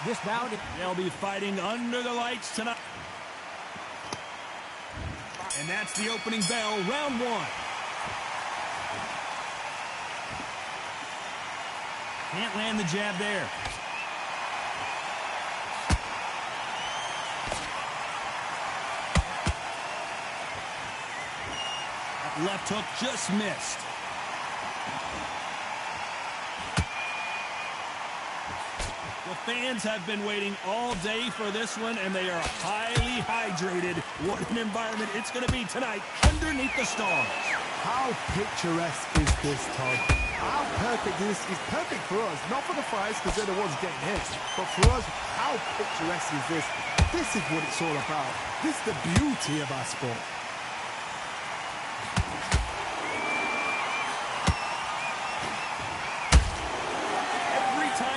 This bout, they'll be fighting under the lights tonight. And that's the opening bell, round one. Can't land the jab there. That left hook just missed. The fans have been waiting all day for this one, and they are highly hydrated. What an environment it's going to be tonight underneath the stars. How picturesque is this, Todd? How perfect is this? It's perfect for us, not for the fighters because they're the ones getting hit, but for us, how picturesque is this? This is what it's all about. This is the beauty of our sport.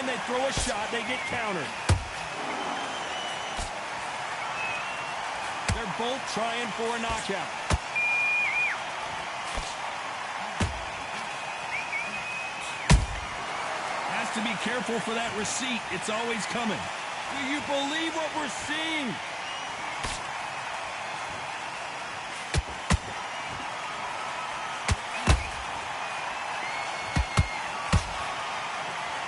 They throw a shot, they get countered. They're both trying for a knockout. Has to be careful for that receipt. It's always coming. Do you believe what we're seeing?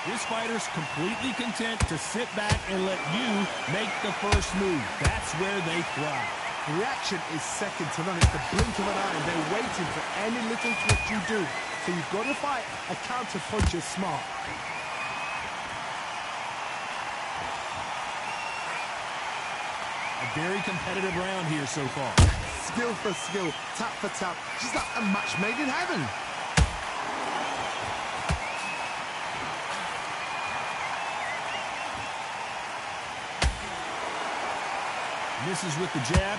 This fighter's completely content to sit back and let you make the first move. That's where they thrive. Reaction is second to none. It's the blink of an eye. They're waiting for any little twitch you do. So you've got to fight a counter puncher smart. A very competitive round here so far. Skill for skill, tap for tap. Just like a match made in heaven. Misses with the jab.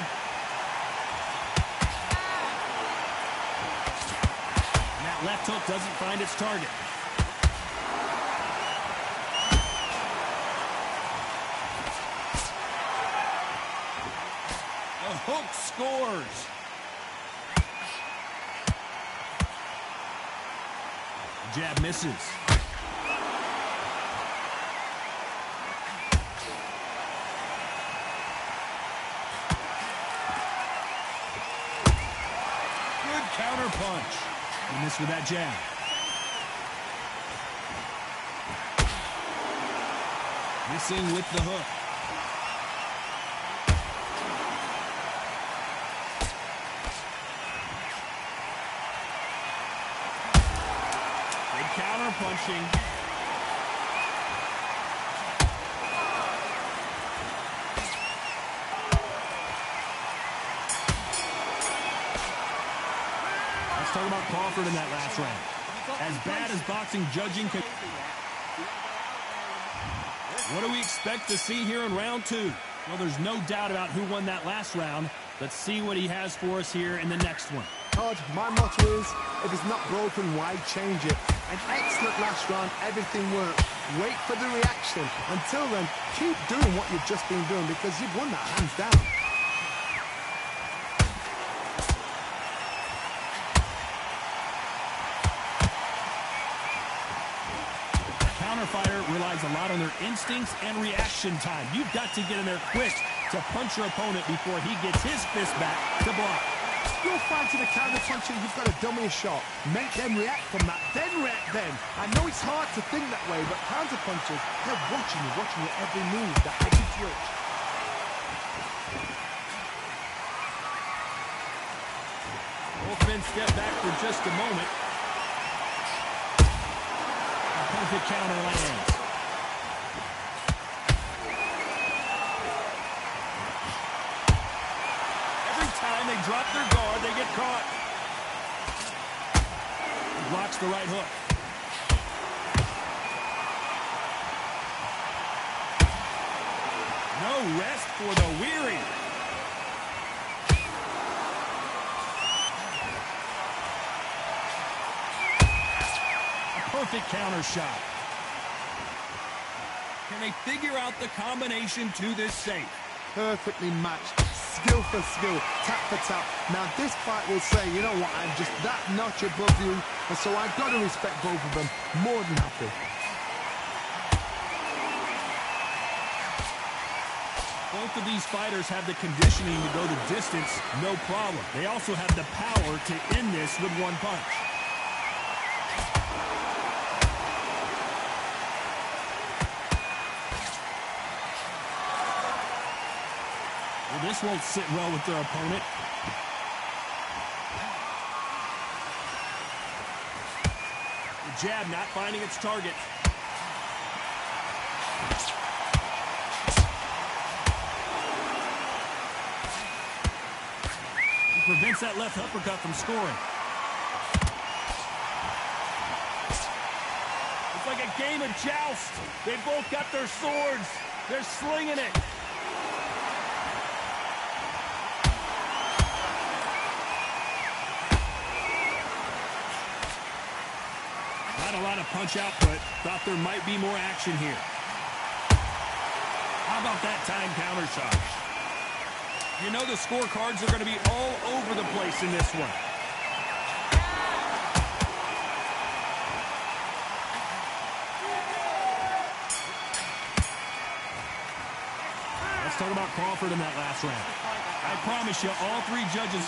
And that left hook doesn't find its target. The hook scores. The jab misses. Counter punch. And missed with that jab. Missing with the hook. Good counter punching. Talk about Crawford in that last round. As bad as boxing judging can... What do we expect to see here in round two? Well, there's no doubt about who won that last round. Let's see what he has for us here in the next one. Todd, my motto is, if it's not broken, why change it? An excellent last round, everything worked. Wait for the reaction. Until then, keep doing what you've just been doing because you've won that hands down. Fighter relies a lot on their instincts and reaction time. You've got to get in there quick to punch your opponent before he gets his fist back to block. You're fighting a counter puncher, you've got to dummy a shot. Make them react from that, then react then. I know it's hard to think that way, but counter punchers, they're watching you every move, that every twitch. Both men step back for just a moment. Perfect counter lands. Every time they drop their guard, they get caught. He blocks the right hook. No rest for the weary. Perfect counter shot. Can they figure out the combination to this safe? Perfectly matched. Skill for skill, tap for tap. Now this fight will say, you know what, I'm just that notch above you, and so I've got to respect both of them. More than happy. Both of these fighters have the conditioning to go the distance, no problem. They also have the power to end this with one punch. Well, this won't sit well with their opponent. The jab not finding its target. Prevents that left uppercut from scoring. It's like a game of joust. They both got their swords. They're slinging it. Not a lot of punch output. Thought there might be more action here. How about that time counter shot? You know the scorecards are going to be all over the place in this one. Let's talk about Crawford in that last round. I promise you, all three judges...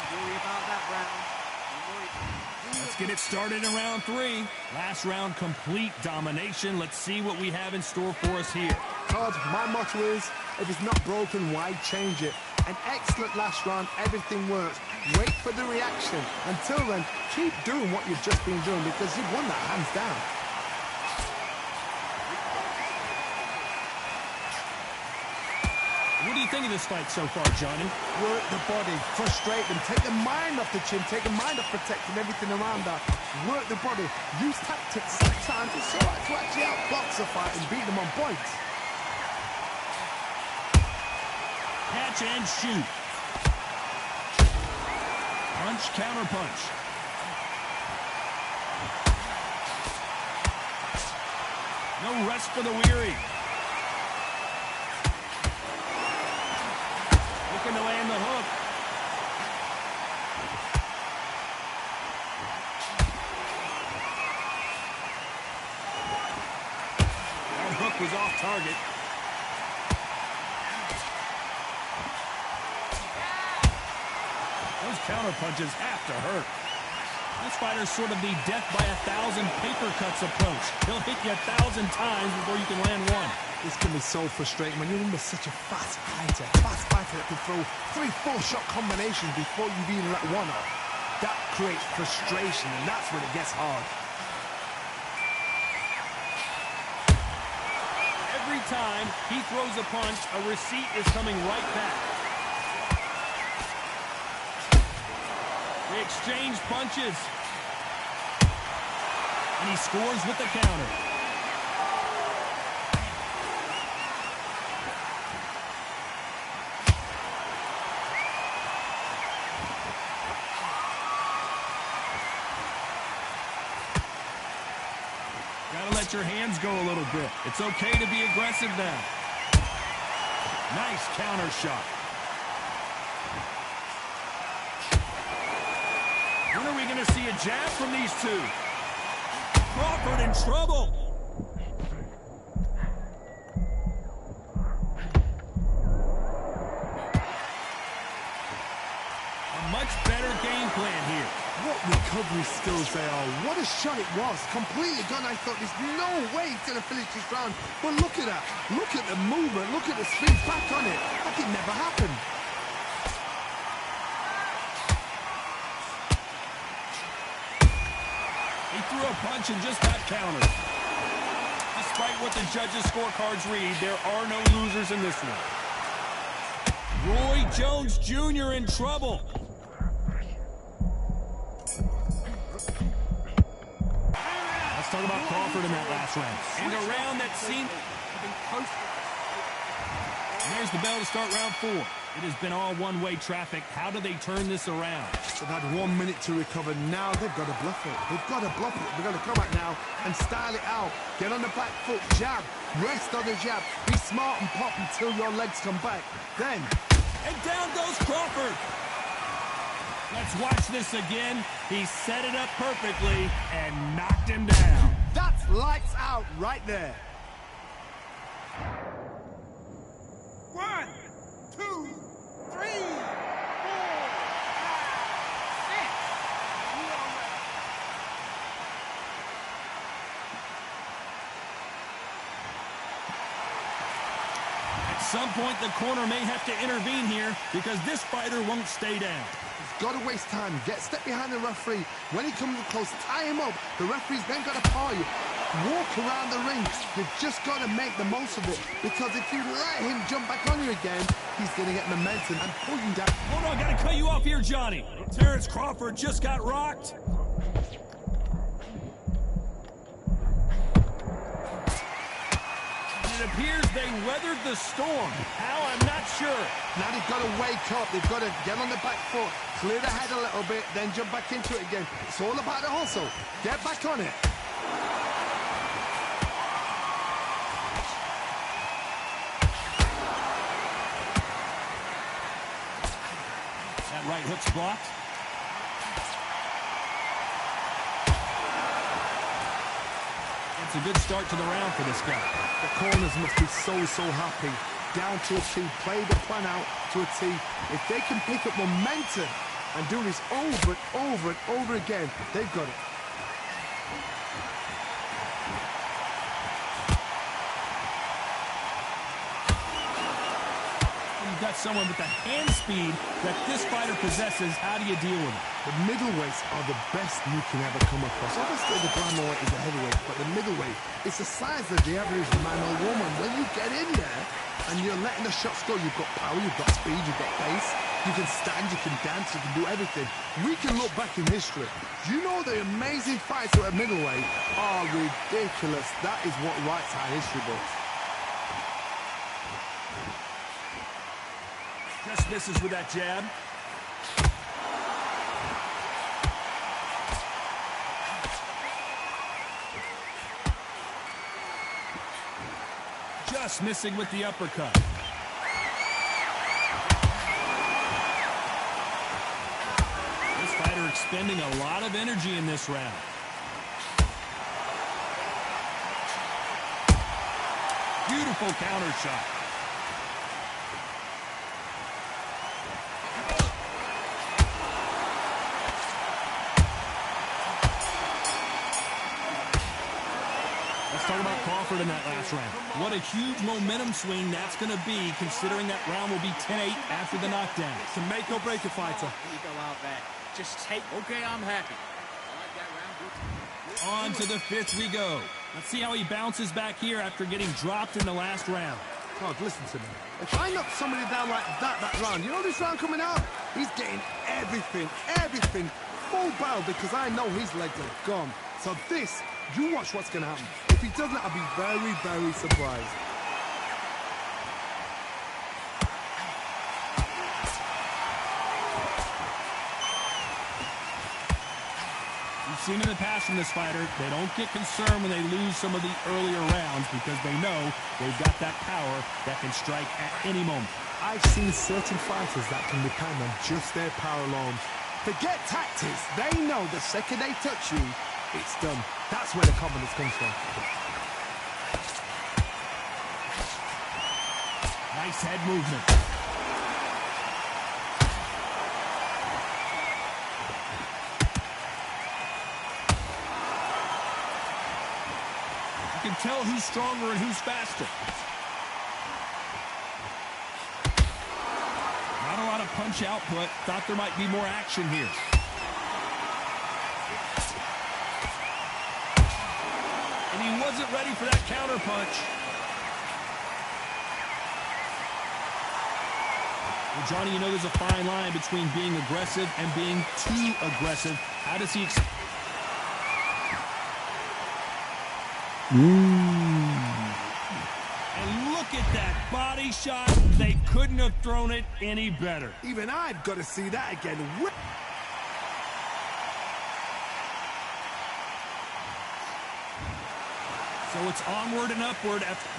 Let's get it started in round 3. Last round, complete domination. Let's see what we have in store for us here. Todd, my motto is, if it's not broken, why change it? An excellent last round, everything works. Wait for the reaction. Until then, keep doing what you've just been doing because you've won that hands down. What do you think of this fight so far, Johnny? Work the body, frustrate them, take the mind off the chin, take the mind off protecting everything around that. Work the body, use tactics sometimes. It's all right to actually outbox a fight and beat them on points. Catch and shoot. Punch, counter punch. No rest for the weary. Looking to land the hook. That hook was off target. Those counter punches have to hurt. This fighter's sort of the death by 1,000 paper cuts approach. He'll hit you 1,000 times before you can land one. This can be so frustrating when you're under such a fast fighter that can throw 3-4 shot combinations before you've even let one off. That creates frustration, and that's when it gets hard. Every time he throws a punch, a receipt is coming right back. They exchange punches. And he scores with the counter. Gotta let your hands go a little bit. It's okay to be aggressive now. Nice counter shot. When are we going to see a jab from these two? Crawford in trouble. A much better game plan here. What recovery skills they are. What a shot it was. Completely gone. I thought there's no way he's going to finish this round. But look at that. Look at the movement. Look at the speed back on it. Like it never happened. He threw a punch and just got countered. Despite what the judges' scorecards read, there are no losers in this one. Roy Jones Jr. in trouble. Let's talk about Crawford in that last round. And a round that seemed... And there's the bell to start round 4. It has been all one-way traffic. How do they turn this around? They've had 1 minute to recover. Now they've got to bluff it. They've got to bluff it. They've got to come back now and style it out. Get on the back foot, jab, rest on the jab. Be smart and pop until your legs come back. Then... And down goes Crawford. Let's watch this again. He set it up perfectly and knocked him down. That's lights out right there. 1, At some point, the corner may have to intervene here because this fighter won't stay down. He's got to waste time. Get step behind the referee. When he comes close, tie him up. The referee's then got to paw you. Walk around the ring. You've just got to make the most of it. Because if you let him jump back on you again, he's going to get momentum and pull you down. Hold on, got to cut you off here, Johnny. Terrence Crawford just got rocked. It appears they weathered the storm. How? I'm not sure. Now they've got to wake up. They've got to get on the back foot, clear the head a little bit, then jump back into it again. It's all about the hustle. Get back on it. That right hook's blocked. It's a good start to the round for this guy. The corners must be so happy. Down to a T, play the plan out to a T. If they can pick up momentum and do this over and over and over again, they've got it. You've got someone with the hand speed that this fighter possesses. How do you deal with it? The middleweights are the best you can ever come across. Obviously, the glamorous is a heavyweight, but the middleweight, it's the size of the average man or woman. When you get in there and you're letting the shots go, you've got power, you've got speed, you've got pace, you can stand, you can dance, you can do everything. We can look back in history. You know the amazing fights at middleweight are ridiculous. That is what writes our history books. Just misses with that jab. Just missing with the uppercut. This fighter expending a lot of energy in this round. Beautiful counter shot. Talk about Crawford in that last round. What a huge momentum swing that's going to be, considering that round will be 10-8 after the knockdown. It's a make or break a fighter. You go out back. Just take. Okay, I'm happy. On to the fifth we go. Let's see how he bounces back here after getting dropped in the last round. God, listen to me. If I knock somebody down like that round, you know this round coming out? He's getting everything, full barrel, because I know his legs are gone. So this, you watch what's going to happen. If he doesn't, I'll be very surprised. We've seen in the past from this fighter, they don't get concerned when they lose some of the earlier rounds because they know they've got that power that can strike at any moment. I've seen certain fighters that can depend on just their power alone. Forget tactics. They know the second they touch you, it's done. That's where the confidence comes from. Nice head movement. You can tell who's stronger and who's faster. Not a lot of punch output. Thought there might be more action here. And he wasn't ready for that counter punch. Well, Johnny, you know there's a fine line between being aggressive and being too aggressive. How does he... And look at that body shot. They couldn't have thrown it any better. Even I've got to see that again. So it's onward and upward after...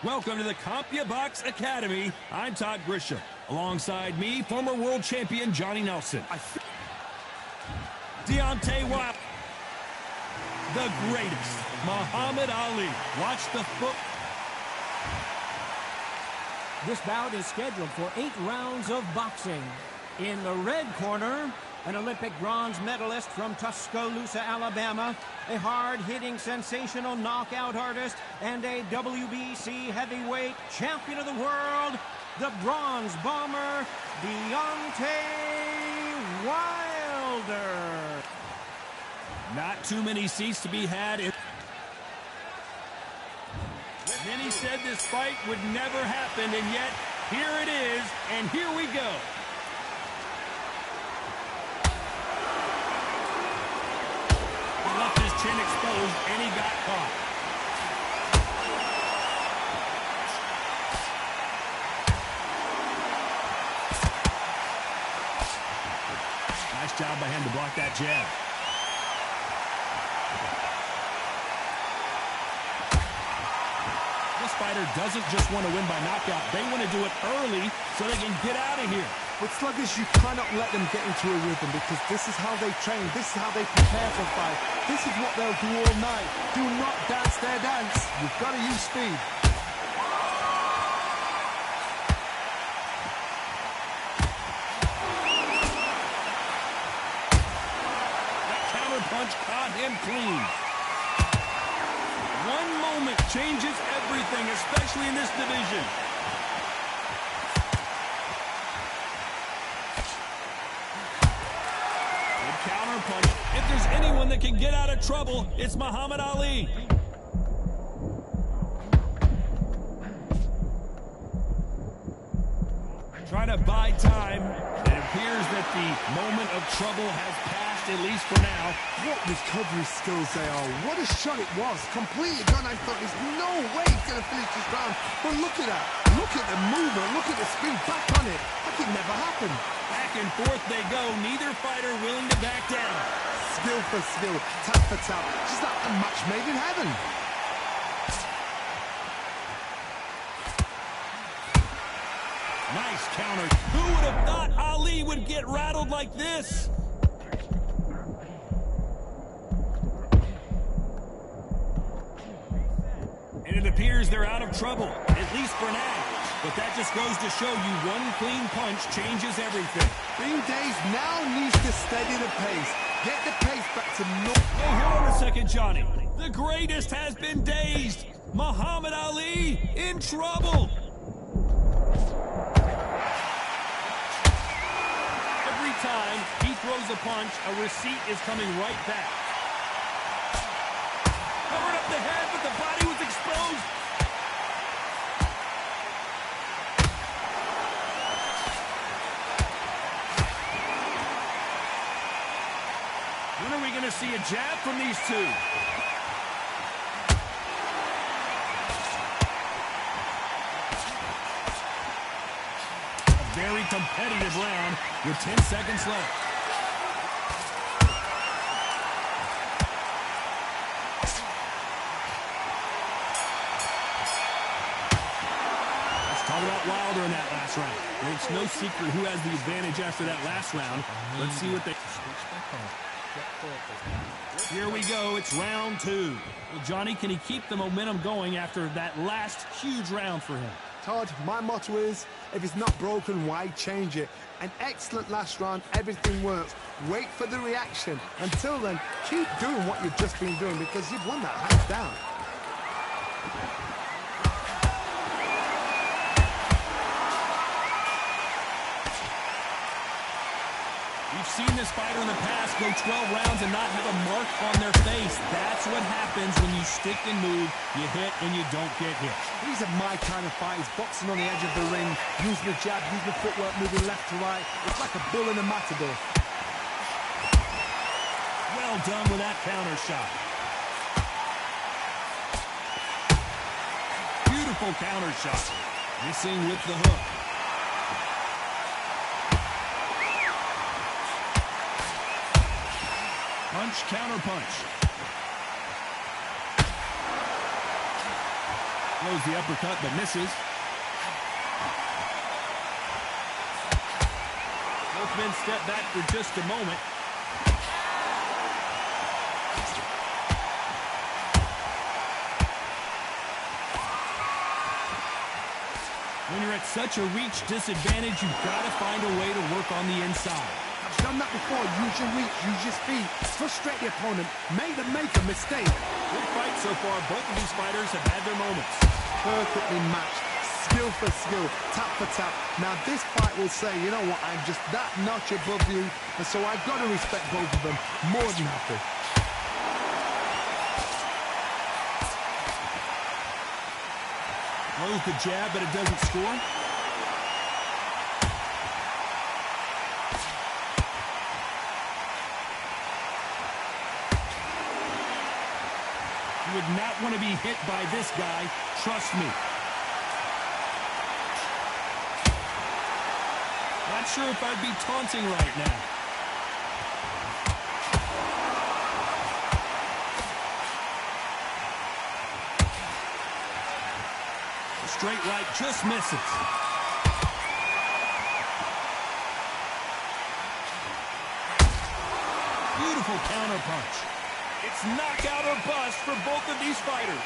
Welcome to the CompuBox Academy. I'm Todd Grisham. Alongside me, former world champion Johnny Nelson. Deontay Wilder. The greatest, Muhammad Ali. Watch the foot. This bout is scheduled for 8 rounds of boxing. In the red corner, an Olympic bronze medalist from Tuscaloosa, Alabama, a hard-hitting, sensational knockout artist, and a WBC heavyweight champion of the world, the bronze bomber, Deontay Wilder. Not too many seats to be had. Many said this fight would never happen, and yet here it is, and here we go. He left his chin exposed, and he got caught. Nice job by him to block that jab. This fighter doesn't just want to win by knockout. They want to do it early so they can get out of here. With sluggers, you cannot let them get into a rhythm because this is how they train. This is how they prepare for fight. This is what they'll do all night. Do not dance their dance. You've got to use speed. That counter punch caught him clean. One moment changes everything, especially in this division. Good counter punch. If there's anyone that can get out of trouble, it's Muhammad Ali. Trying to buy time. It appears that the moment of trouble has passed, at least for now. What recovery skills they are. What a shot it was. Completely gone. I thought there's no way he's going to finish this round. But look at that. Look at the movement. Look at the speed. Back on it. Like it never happened. Back and forth they go. Neither fighter willing to back down. Skill for skill. Tap for tap. Just like a match made in heaven. Nice counter. Who would have thought Ali would get rattled like this? And it appears they're out of trouble, at least for now. But that just goes to show you one clean punch changes everything. Being dazed now needs to steady the pace. Get the pace back to normal. Hey, hold on a second, Johnny. The greatest has been dazed. Muhammad Ali in trouble. Every time he throws a punch, a receipt is coming right back. Covered up the head, but the body was exposed. When are we going to see a jab from these two? A very competitive round with 10 seconds left. Let's talk about Wilder in that last round. And it's no secret who has the advantage after that last round. Let's see what they... Here we go. It's round 2. Well, Johnny, can he keep the momentum going after that last huge round for him? Todd, my motto is, if it's not broken, why change it? An excellent last round, everything works. Wait for the reaction. Until then, keep doing what you've just been doing because you've won that hands down. We've seen this fighter in the past go 12 rounds and not have a mark on their face. That's what happens when you stick and move, you hit and you don't get hit. These are my kind of fighters, boxing on the edge of the ring, using the jab, using the footwork, moving left to right. It's like a bull in a matador. Well done with that counter shot. Beautiful counter shot. Missing with the hook. Punch, counter punch. Throws the uppercut but misses. Both men step back for just a moment. When you're at such a reach disadvantage, you've got to find a way to work on the inside. I've done that before. Use your reach, use your speed. Frustrate the opponent. Make them make a mistake. Good fight so far. Both of these fighters have had their moments. Perfectly matched. Skill for skill. Tap for tap. Now this fight will say, you know what, I'm just that notch above you. And so I've got to respect both of them. More than happy. Throws the jab, but it doesn't score. You would not want to be hit by this guy. Trust me. Not sure if I'd be taunting right now. Straight right just misses. Beautiful counter punch. It's knockout or bust for both of these fighters.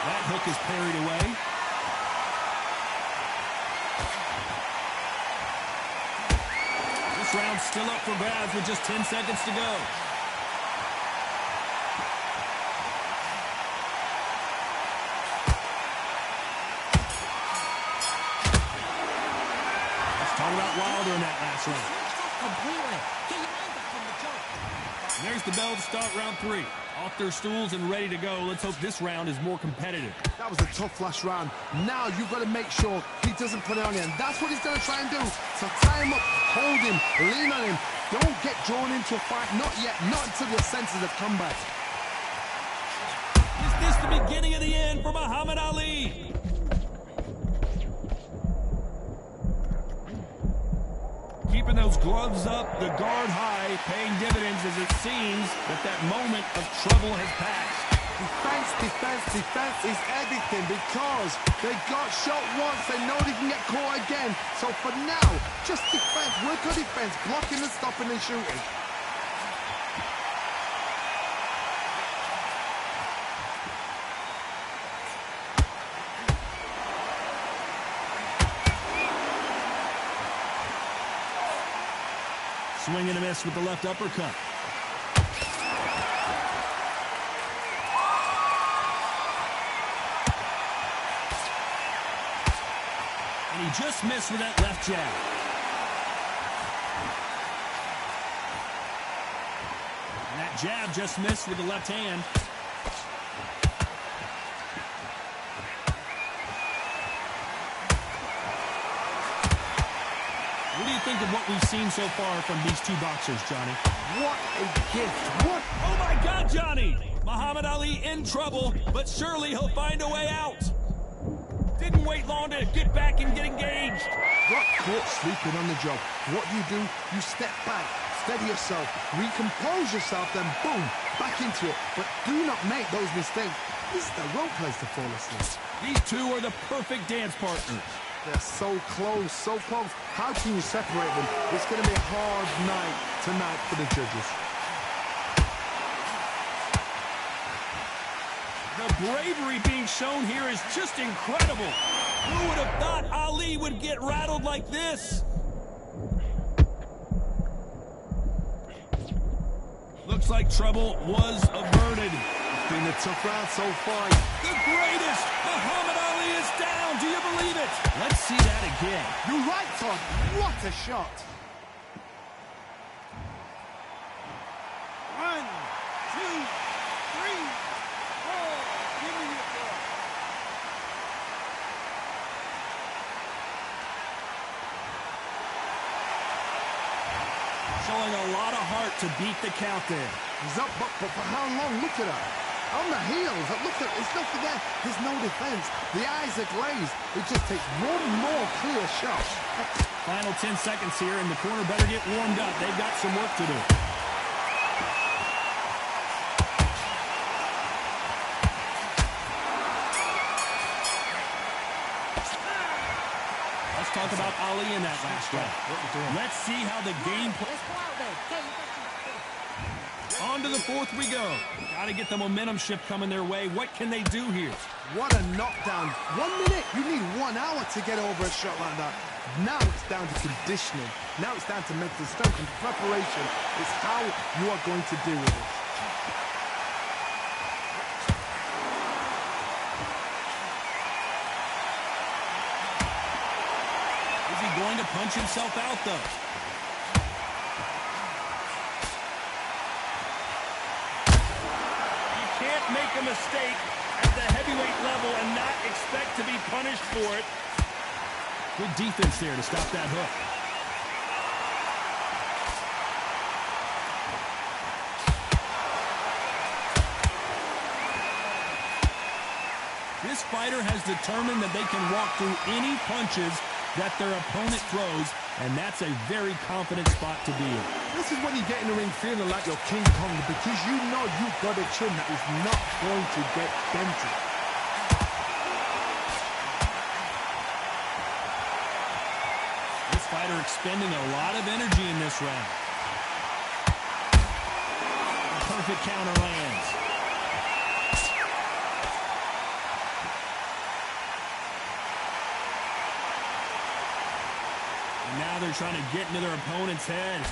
That hook is parried away. This round's still up for grabs with just 10 seconds to go. Let's talk about Wilder in that last round. Completely. Get your mind up from the jump. There's the bell to start round 3. Off their stools and ready to go. Let's hope this round is more competitive. That was a tough last round. Now you've got to make sure he doesn't put it on you. And that's what he's going to try and do. So tie him up, hold him, lean on him. Don't get drawn into a fight. Not yet. Not until your senses have come back. Is this the beginning of the end for Muhammad Ali? Keeping those gloves up, the guard high, paying dividends as it seems that moment of trouble has passed. Defense, defense, defense is everything because they got shot once. They know they can get caught again. So for now, just defense, work on defense, blocking and stopping and shooting. Swing and a miss with the left uppercut. And he just missed with that left jab. And that jab just missed with the left hand. What do you think of what we've seen so far from these two boxers, Johnny? What a gift. What? Oh, my God, Johnny! Muhammad Ali in trouble, but surely he'll find a way out. Didn't wait long to get back and get engaged. Got caught sleeping on the job. What do? You step back, steady yourself, recompose yourself, then boom, back into it. But do not make those mistakes. This is the wrong place to fall asleep. These two are the perfect dance partners. They're so close, so close. How can you separate them? It's going to be a hard night tonight for the judges. The bravery being shown here is just incredible. Who would have thought Ali would get rattled like this? Looks like trouble was averted. It's been a tough round so far. The greatest! Muhammad Ali is down! Do you believe it? Let's see that again. You're right, Todd. What a shot. 1, 2, 3, 4. Give me your ball. Showing a lot of heart to beat the count there. He's up, but for how long? Look at that. On the heels, look at, it's nothing there. There's no defense. The eyes are glazed. It just takes one more clear shot. Final 10 seconds here, and the corner better get warmed up. They've got some work to do. Let's talk about Ali in that last round. Let's see how the game plays. On to the fourth we go. Got to get the momentum shift coming their way. What can they do here? What a knockdown. 1 minute, you need 1 hour to get over a shot like that. Now it's down to conditioning. Now it's down to mental strength and preparation. It's how you are going to deal with it. Is he going to punch himself out, though? Make a mistake at the heavyweight level and not expect to be punished for it. Good defense there to stop that hook. This fighter has determined that they can walk through any punches that their opponent throws, and that's a very confident spot to be in. This is when you get in the ring feeling like you're King Kong, because you know you've got a chin that is not going to get dented. This fighter expending a lot of energy in this round. A perfect counter lands. And now they're trying to get into their opponent's head.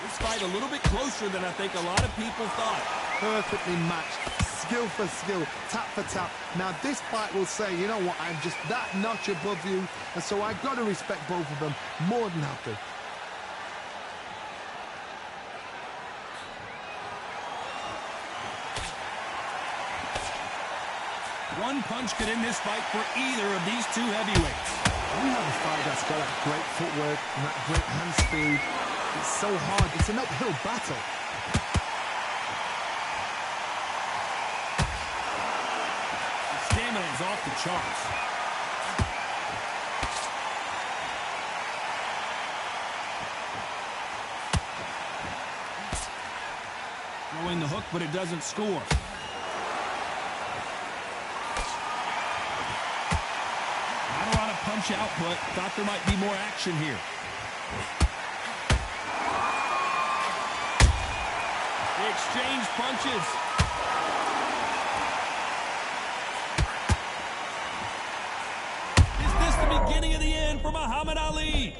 This fight a little bit closer than I think a lot of people thought. Perfectly matched, skill for skill, tap for tap. Now this fight will say, you know what, I'm just that notch above you, and so I've got to respect both of them more than happy. One punch could end this fight for either of these two heavyweights. We have a fight that's got that great footwork and that great hand speed. It's so hard. It's an uphill battle. The stamina is off the charts. Throwing the hook, but it doesn't score. Punch output. Thought there might be more action here. They exchange punches. Is this the beginning of the end for Muhammad Ali?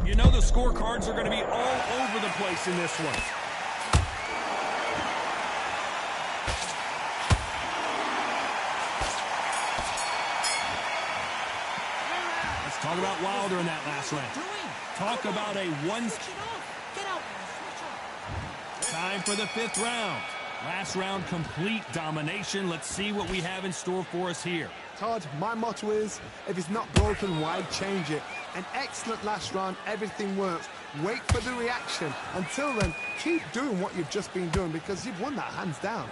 You know the scorecards are going to be all over the place in this one. Talk about Wilder in that last round. Talk about a one... Time for the fifth round. Last round, complete domination. Let's see what we have in store for us here. Todd, my motto is, if it's not broken, why change it? An excellent last round, everything works. Wait for the reaction. Until then, keep doing what you've just been doing, because you've won that hands down.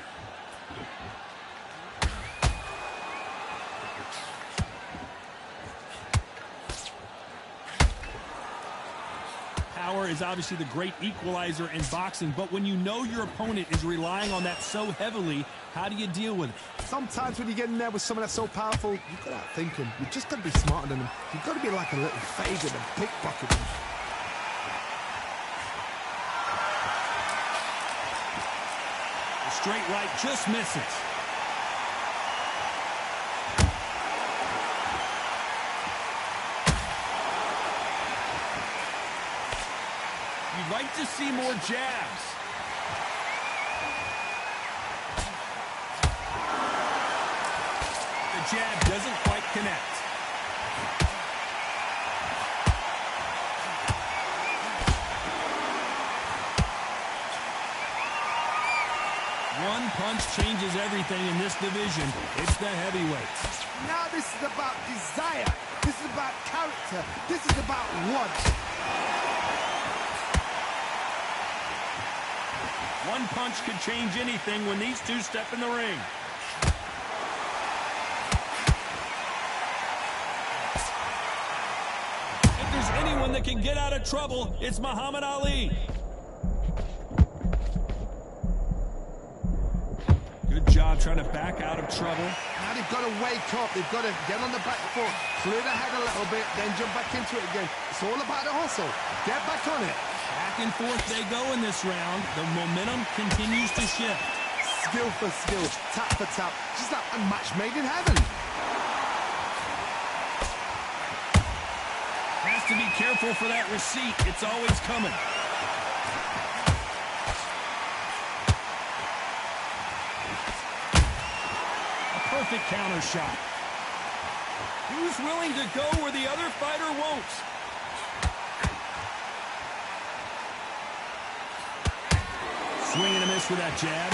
Power is obviously the great equalizer in boxing, but when you know your opponent is relying on that so heavily, how do you deal with it? Sometimes when you get in there with someone that's so powerful, you've got to outthink him. You've just got to be smarter than him. You've got to be like a little favourite and pickpocket him. The straight right just misses. You'd like to see more jabs. The jab doesn't quite connect. One punch changes everything in this division. It's the heavyweights. Now this is about desire. This is about character. This is about want. One punch could change anything when these two step in the ring. If there's anyone that can get out of trouble, it's Muhammad Ali. Good job trying to back out of trouble. Now they've got to wake up. They've got to get on the back foot, clear the head a little bit, then jump back into it again. It's all about the hustle. Get back on it. Back and forth they go in this round. The momentum continues to shift. Skill for skill, tap for tap, just like a match made in heaven. Has to be careful for that receipt. It's always coming. Perfect counter shot. Who's willing to go where the other fighter won't? Swing and a miss with that jab.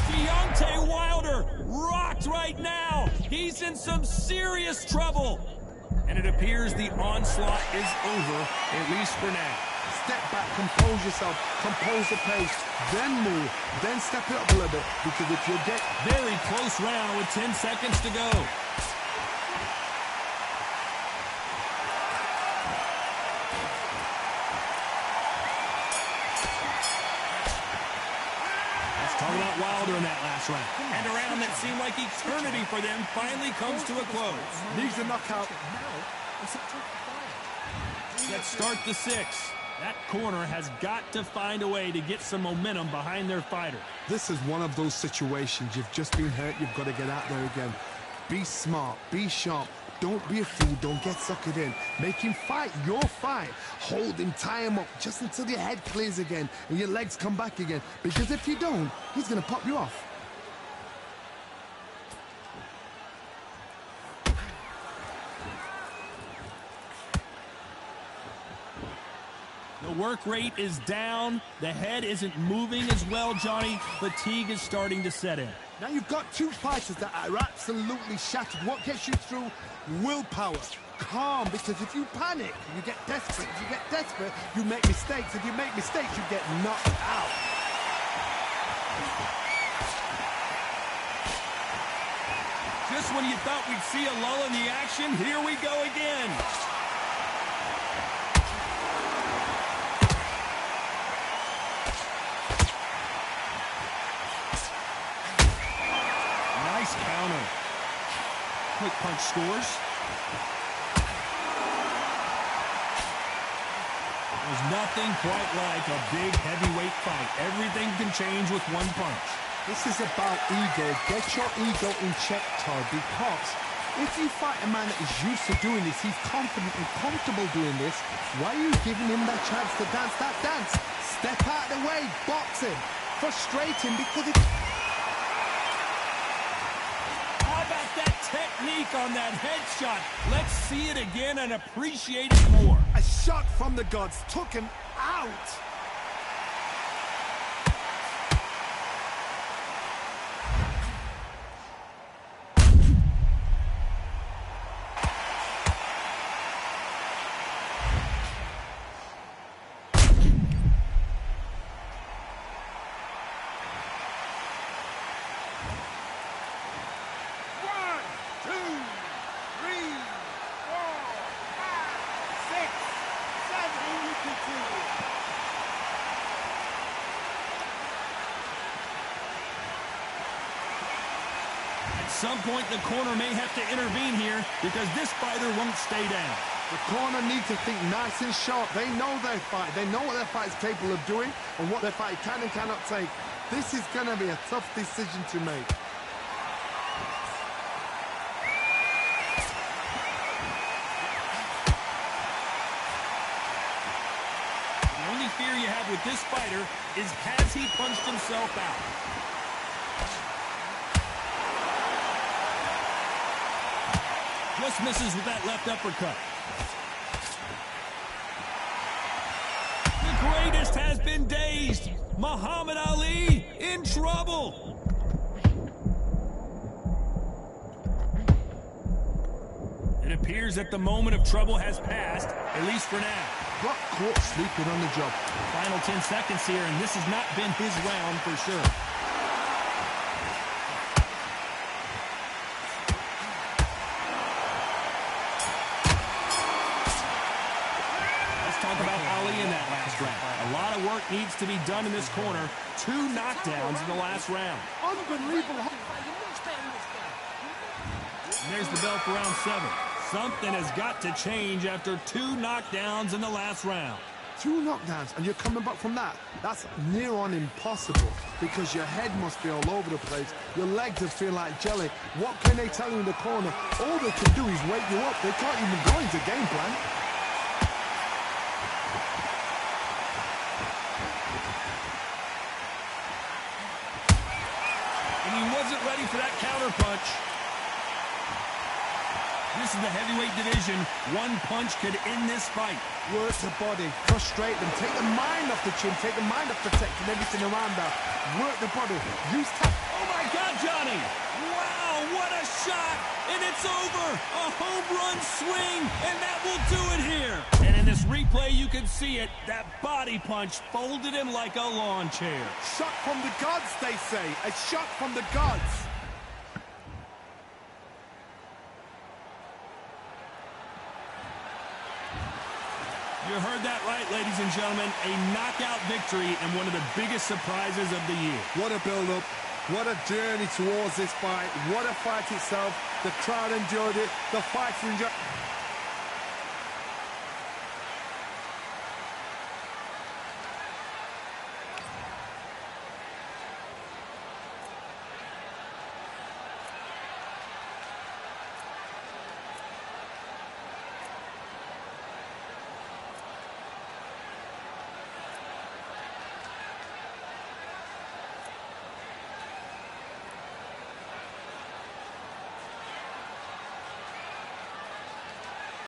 Deontay Wilder rocked right now. He's in some serious trouble. And it appears the onslaught is over, at least for now. Step back, compose yourself, compose the pace, then move, then step it up a little bit, because if you get... Very close round with 10 seconds to go. Let's talk about Wilder in that last round. And a round that seemed like eternity for them finally comes to a close. Needs a knockout. Let's start the 6th. That corner has got to find a way to get some momentum behind their fighter. This is one of those situations. You've just been hurt. You've got to get out there again. Be smart. Be sharp. Don't be a fool. Don't get suckered in. Make him fight your fight. Hold him. Tie him up just until your head clears again and your legs come back again. Because if you don't, he's going to pop you off. The work rate is down. The head isn't moving as well, Johnny. Fatigue is starting to set in. Now you've got two fighters that are absolutely shattered. What gets you through? Willpower. Calm, because if you panic, you get desperate. If you get desperate, you make mistakes. If you make mistakes, you get knocked out. Just when you thought we'd see a lull in the action, here we go again. Nice counter. Quick punch scores. There's nothing quite like a big heavyweight fight. Everything can change with one punch. This is about ego. Get your ego in check, Todd, because if you fight a man that is used to doing this, he's confident and comfortable doing this, why are you giving him that chance to dance that dance? Step out of the way, box him, frustrate him, because it's... How about that technique on that headshot? Let's see it again and appreciate it more. A shot from the gods took him out. At some point, the corner may have to intervene here because this fighter won't stay down. The corner needs to think nice and sharp. They know their fight. They know what their fight is capable of doing and what their fight can and cannot take. This is going to be a tough decision to make. The only fear you have with this fighter is has he punched himself out? Just misses with that left uppercut. The great greatest has been dazed. Muhammad Ali in trouble. It appears that the moment of trouble has passed, at least for now. Got caught sleeping on the job. Final 10 seconds here, and this has not been his round for sure. Talk about Ali in that last round. A lot of work needs to be done in this corner. 2 knockdowns in the last round. Unbelievable. And there's the bell for round 7. Something has got to change after 2 knockdowns in the last round. 2 knockdowns, and you're coming back from that. That's near on impossible because your head must be all over the place. Your legs will feel like jelly. What can they tell you in the corner? All they can do is wake you up. They can't even go into game plan. Wasn't ready for that counter punch. This is the heavyweight division. One punch could end this fight. Work the body, frustrate them, take the mind off the chin, take the mind off protecting everything around that. Work the body, use tap. Oh my God, Johnny! Wow, what a shot! And it's over! A home run swing, and that will do it here. And in this replay, you can see it. That body punch folded him like a lawn chair. Shot from the gods, they say. A shot from the gods. You heard that right, ladies and gentlemen. A knockout victory and one of the biggest surprises of the year. What a build-up. What a journey towards this fight. What a fight itself. The crowd enjoyed it. The fighters enjoyed it.